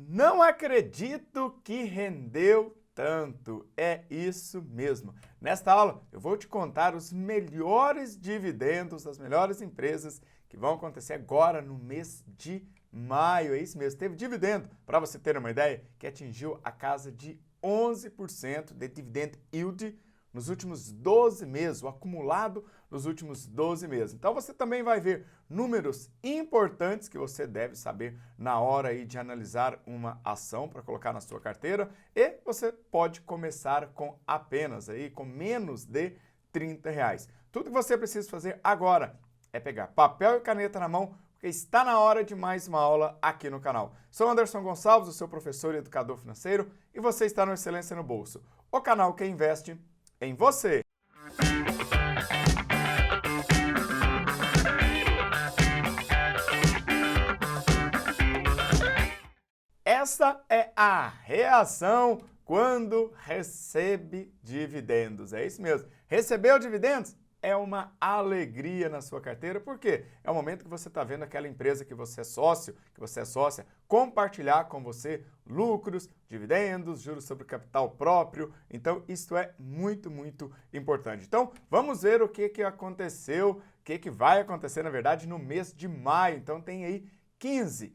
Não acredito que rendeu tanto. É isso mesmo. Nesta aula eu vou te contar os melhores dividendos das melhores empresas que vão acontecer agora no mês de maio. É isso mesmo. Teve dividendo, para você ter uma ideia, que atingiu a casa de 11% de dividend yield nos últimos 12 meses, o acumulado nos últimos 12 meses. Então você também vai ver números importantes que você deve saber na hora aí de analisar uma ação para colocar na sua carteira, e você pode começar com apenas aí, com menos de R$ 30. Tudo que você precisa fazer agora é pegar papel e caneta na mão, porque está na hora de mais uma aula aqui no canal. Sou Anderson Gonçalves, o seu professor e educador financeiro, e você está no Excelência no Bolso, o canal que investe em você. Essa é a reação quando recebe dividendos. É isso mesmo. Recebeu dividendos? É uma alegria na sua carteira, porque é o momento que você está vendo aquela empresa que você é sócio, que você é sócia, compartilhar com você lucros, dividendos, juros sobre capital próprio. Então, isso é muito, muito importante. Então, vamos ver o que aconteceu, o que vai acontecer, na verdade, no mês de maio. Então, tem aí 15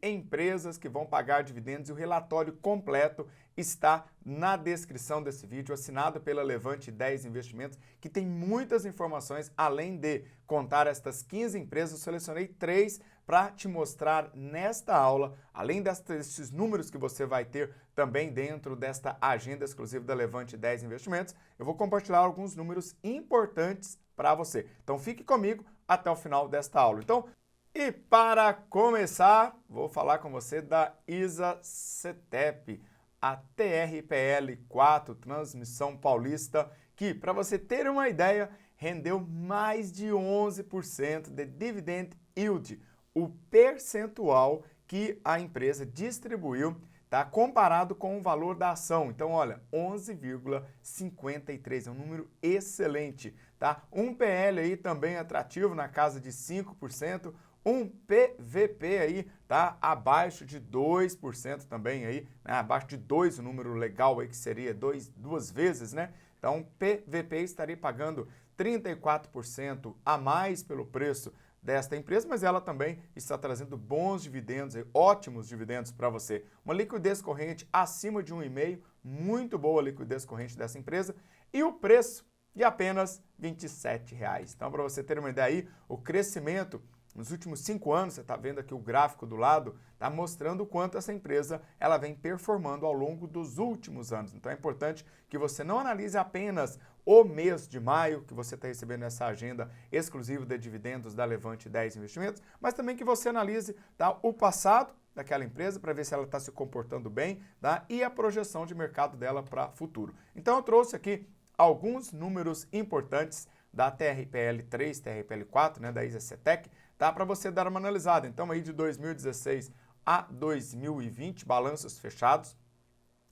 empresas que vão pagar dividendos, e o relatório completo está na descrição desse vídeo, assinado pela Levante 10 Investimentos, que tem muitas informações. Além de contar estas 15 empresas, eu selecionei 3 para te mostrar nesta aula, além desses números que você vai ter também dentro desta agenda exclusiva da Levante 10 Investimentos. Eu vou compartilhar alguns números importantes para você. Então fique comigo até o final desta aula. Então, e para começar, vou falar com você da ISA-CETEP, a TRPL4 Transmissão Paulista, que, para você ter uma ideia, rendeu mais de 11% de dividend yield, o percentual que a empresa distribuiu, tá, comparado com o valor da ação. Então, olha, 11,53, é um número excelente, tá? Um PL aí também atrativo, na casa de 5%, um PVP aí, tá, abaixo de 2% também aí, né? Abaixo de 2, o número legal aí que seria duas vezes, né? Então, PVP estaria pagando 34% a mais pelo preço desta empresa, mas ela também está trazendo bons dividendos, ótimos dividendos para você. Uma liquidez corrente acima de 1,5, muito boa a liquidez corrente dessa empresa, e o preço de apenas R$ 27. Então, para você ter uma ideia aí, o crescimento nos últimos 5 anos, você está vendo aqui o gráfico do lado, está mostrando o quanto essa empresa ela vem performando ao longo dos últimos anos. Então é importante que você não analise apenas o mês de maio, que você está recebendo essa agenda exclusiva de dividendos da Levante 10 Investimentos, mas também que você analise, tá, o passado daquela empresa para ver se ela está se comportando bem, tá, e a projeção de mercado dela para o futuro. Então eu trouxe aqui alguns números importantes da TRPL3, TRPL4, né, da ISA-CETEP, tá, para você dar uma analisada. Então, aí de 2016 a 2020, balanços fechados,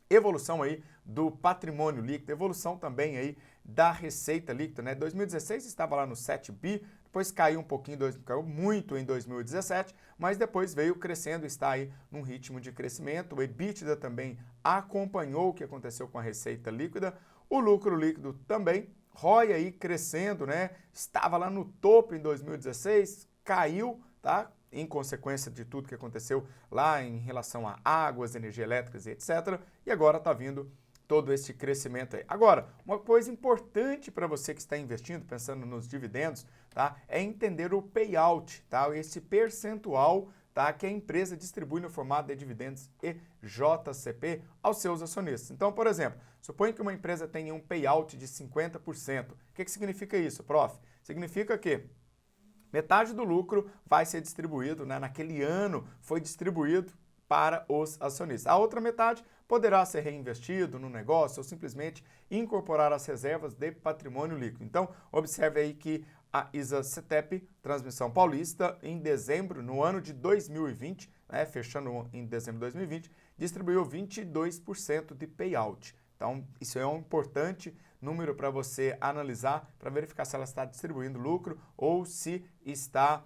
evolução aí do patrimônio líquido, evolução também aí da receita líquida, né? 2016 estava lá no 7 bi, depois caiu um pouquinho, caiu muito em 2017, mas depois veio crescendo, está aí num ritmo de crescimento. O EBITDA também acompanhou o que aconteceu com a receita líquida, o lucro líquido também, ROI aí crescendo, né? Estava lá no topo em 2016, caiu, tá? Em consequência de tudo que aconteceu lá em relação a águas, energia elétrica e etc. E agora está vindo todo esse crescimento aí. Agora, uma coisa importante para você que está investindo, pensando nos dividendos, tá? É entender o payout, tá? Esse percentual, tá, que a empresa distribui no formato de dividendos e JCP aos seus acionistas. Então, por exemplo, suponha que uma empresa tenha um payout de 50%. O que significa isso, prof? Significa que metade do lucro vai ser distribuído, né, naquele ano foi distribuído para os acionistas. A outra metade poderá ser reinvestido no negócio ou simplesmente incorporar as reservas de patrimônio líquido. Então, observe aí que a ISA-CETEP, Transmissão Paulista, em dezembro, no ano de 2020, né, fechando em dezembro de 2020, distribuiu 22% de payout. Então, isso é um importante número para você analisar, para verificar se ela está distribuindo lucro ou se está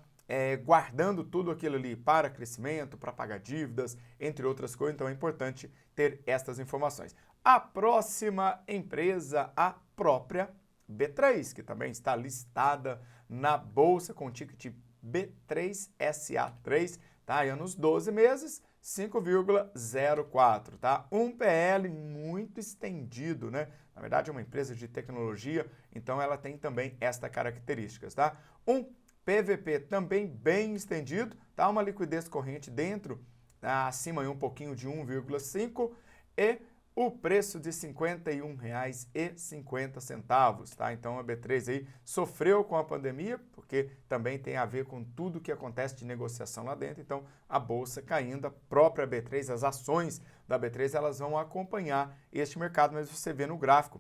guardando tudo aquilo ali para crescimento, para pagar dívidas, entre outras coisas. Então é importante ter estas informações. A próxima empresa, a própria B3, que também está listada na bolsa com o ticket B3SA3, tá? E nos 12 meses, 5,04, tá? Um PL muito estendido, né? Na verdade, é uma empresa de tecnologia, então ela tem também esta características, tá? Um PVP também bem estendido, tá? Uma liquidez corrente dentro, acima aí um pouquinho de 1,5 e o preço de R$ 51,50, tá? Então a B3 aí sofreu com a pandemia, porque também tem a ver com tudo que acontece de negociação lá dentro, então a bolsa caindo, a própria B3, as ações da B3, elas vão acompanhar este mercado, mas você vê no gráfico,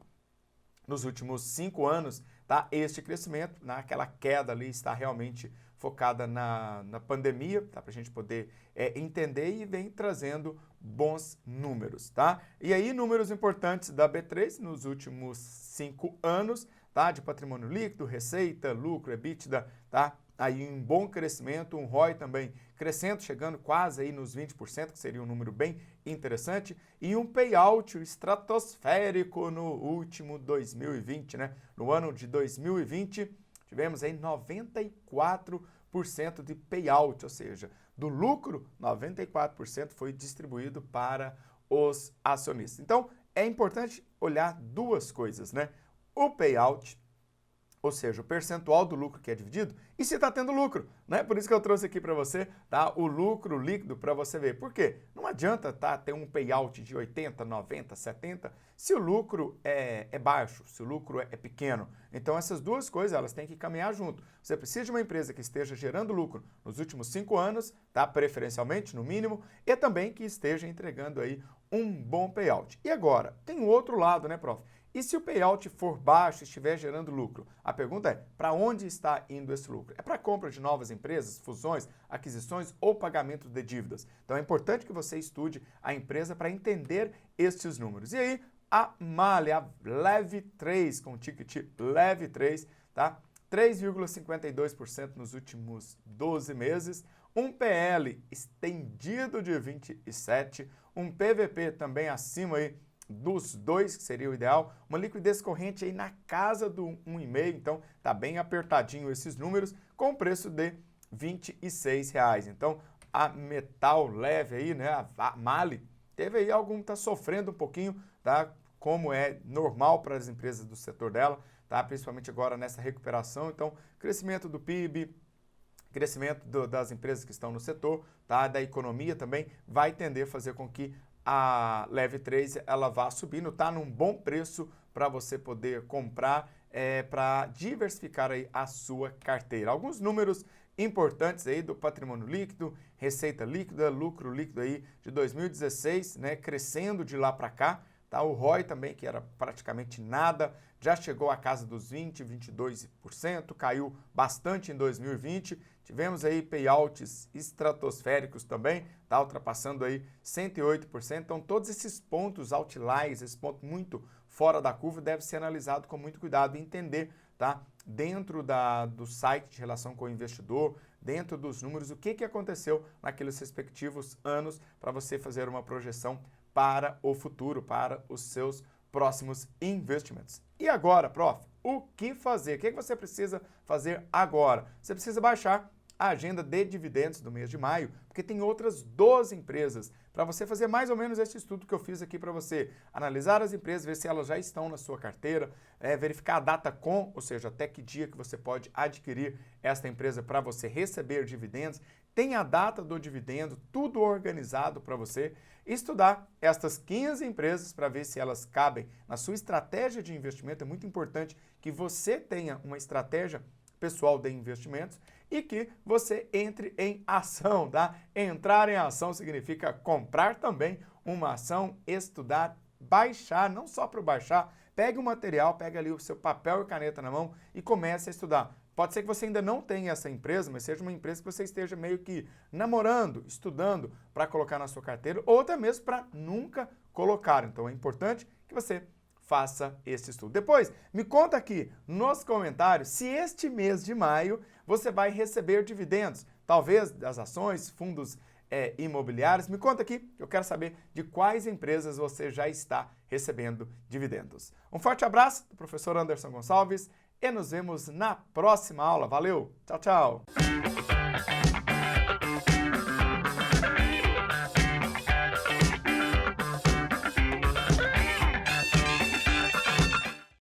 nos últimos 5 anos, tá? Este crescimento, naquela queda ali, está realmente focada na pandemia, tá? Para a gente poder entender e vem trazendo bons números, tá? E aí, números importantes da B3 nos últimos 5 anos, tá? De patrimônio líquido, receita, lucro, EBITDA, tá? Aí um bom crescimento, um ROI também crescendo, chegando quase aí nos 20%, que seria um número bem interessante, e um payout estratosférico no último 2020, né? No ano de 2020, tivemos aí 94% de payout, ou seja, do lucro, 94% foi distribuído para os acionistas. Então, é importante olhar duas coisas, né? O payout, ou seja, o percentual do lucro que é dividido, e se está tendo lucro, né? Por isso que eu trouxe aqui para você, tá? O lucro líquido para você ver. Por quê? Não adianta ter um payout de 80, 90, 70, se o lucro é baixo, se o lucro é pequeno. Então, essas duas coisas, elas têm que caminhar junto. Você precisa de uma empresa que esteja gerando lucro nos últimos 5 anos, tá? Preferencialmente, no mínimo, e também que esteja entregando aí um bom payout. E agora, tem o outro lado, né, prof? E se o payout for baixo e estiver gerando lucro? A pergunta é, para onde está indo esse lucro? É para a compra de novas empresas, fusões, aquisições ou pagamento de dívidas? Então é importante que você estude a empresa para entender estes números. E aí, a Mali, a Lev3, com o ticket Lev3, tá? 3,52% nos últimos 12 meses, um PL estendido de 27, um PVP também acima aí dos 2, que seria o ideal, uma liquidez corrente aí na casa do 1,5, então tá bem apertadinho esses números, com preço de R$ 26. Então, a Metal Leve aí, né, a Mali, teve aí tá sofrendo um pouquinho, tá, como é normal para as empresas do setor dela, tá, principalmente agora nessa recuperação, então, crescimento do PIB, crescimento das empresas que estão no setor, tá, da economia também, vai tender a fazer com que a Lev3 ela vá subindo, está num bom preço para você poder comprar, para diversificar aí a sua carteira. Alguns números importantes aí do patrimônio líquido, receita líquida, lucro líquido aí de 2016, né, crescendo de lá para cá, tá? O ROI também, que era praticamente nada, já chegou à casa dos 20, 22%, caiu bastante em 2020. Tivemos aí payouts estratosféricos também, tá? Ultrapassando aí 108%. Então, todos esses pontos outliers, esse ponto muito fora da curva, deve ser analisado com muito cuidado e entender, tá? Dentro do site de relação com o investidor, dentro dos números, o que aconteceu naqueles respectivos anos para você fazer uma projeção para o futuro, para os seus próximos investimentos. E agora, prof, o que fazer? O que você precisa fazer agora? Você precisa baixar a agenda de dividendos do mês de maio, porque tem outras 12 empresas para você fazer mais ou menos esse estudo que eu fiz aqui para você. Analisar as empresas, ver se elas já estão na sua carteira, verificar a data com, ou seja, até que dia que você pode adquirir esta empresa para você receber dividendos. Tem a data do dividendo, tudo organizado para você. Estudar estas 15 empresas para ver se elas cabem na sua estratégia de investimento. É muito importante que você tenha uma estratégia pessoal de investimentos e que você entre em ação, tá? Entrar em ação significa comprar também uma ação, estudar, baixar, não só para baixar, pegue o material, pegue ali o seu papel e caneta na mão e comece a estudar. Pode ser que você ainda não tenha essa empresa, mas seja uma empresa que você esteja meio que namorando, estudando para colocar na sua carteira ou até mesmo para nunca colocar. Então é importante que você faça esse estudo. Depois, me conta aqui nos comentários se este mês de maio você vai receber dividendos, talvez das ações, fundos imobiliários. Me conta aqui, eu quero saber de quais empresas você já está recebendo dividendos. Um forte abraço do professor Anderson Gonçalves e nos vemos na próxima aula. Valeu, tchau, tchau!